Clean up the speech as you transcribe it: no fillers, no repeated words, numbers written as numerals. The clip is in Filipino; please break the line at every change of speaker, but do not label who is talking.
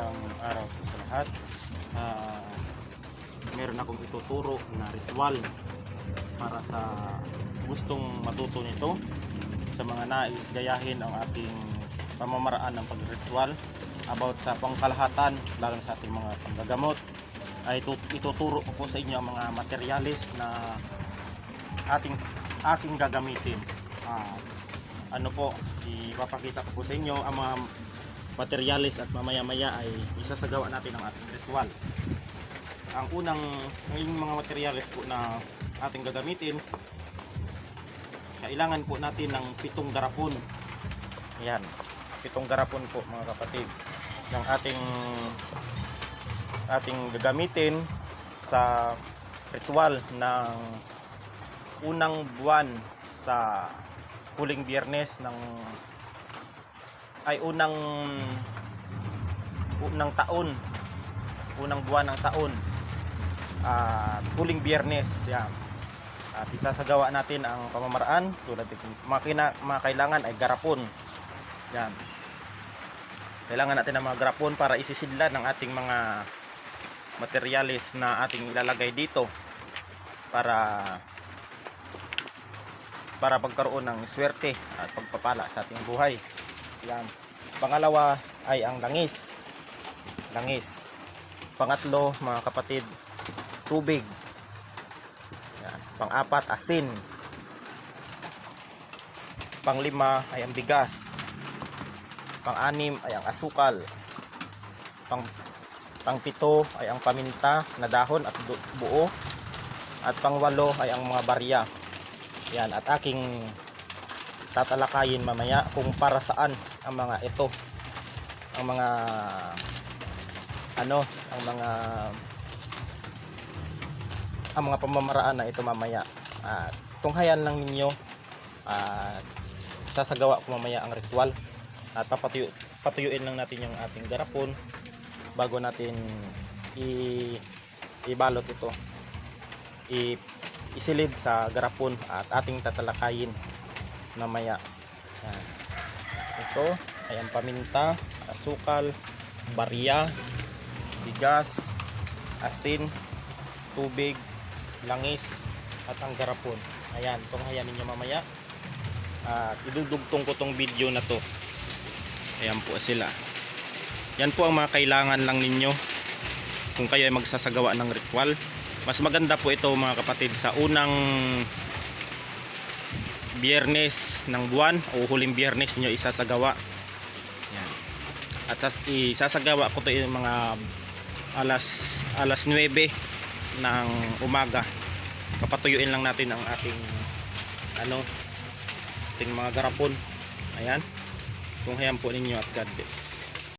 Magandang araw po sa lahat. Meron akong ituturo na ritual para sa gustong matuto nito, sa mga nais gayahin ang ating pamamaraan ng pagritual about sa pangkalahatan, lalo sa ating mga panggagamot. Ay ituturo ko po sa inyo ang mga materyales na aking gagamitin. Ipapakita ko po sa inyo ang mga materyales at mamaya-maya ay isasagawa natin ang ating ritual. Ang mga materyales po na ating gagamitin, kailangan po natin ng 7 garapon. Ayan, 7 garapon po mga kapatid ng ating gagamitin sa ritual ng unang buwan sa huling biyernes ng unang buwan ng taon, huling biyernes yan. At isasagawa natin ang pamamaraan tulad mga kailangan ay garapon yan. Kailangan natin ng mga garapon para isisidlan ng ating mga materyales na ating ilalagay dito para pagkaroon ng swerte at pagpapala sa ating buhay. Yan. Pangalawa ay ang langis. Pangatlo mga kapatid, tubig. Yan. Pang-apat, asin. Pang-5 ay ang bigas. Pang-6 ay ang asukal. Pang-7 ay ang paminta na dahon at buo. At pang-8 ay ang mga barya. Yan, at aking tatalakayin mamaya kung para saan ang mga ito, ang mga pamamaraan na ito mamaya. Tunghayan lang ninyo at sasagawa ko mamaya ang ritual at patuyuin lang natin yung ating garapon bago natin ibalot ito, isilid sa garapon at ating tatalakayin mamaya. Yan. Ito ay ang paminta, asukal, barya, bigas, asin, tubig, langis at ang garapon. Ayan, tunghayan ninyo mamaya. Idudugtong ko tong video na to. Ayan po sila. Yan po ang mga kailangan lang ninyo kung kayo ay magsasagawa ng ritual. Mas maganda po ito mga kapatid sa unang biyernes ng buwan o huling biyernes niyo isasagawa. Yan. At isasagawa ko ito yung mga alas 9 ng umaga. Papatuyuin lang natin ang ating mga garapon. Ayan. Tunghayan po ninyo at God bless.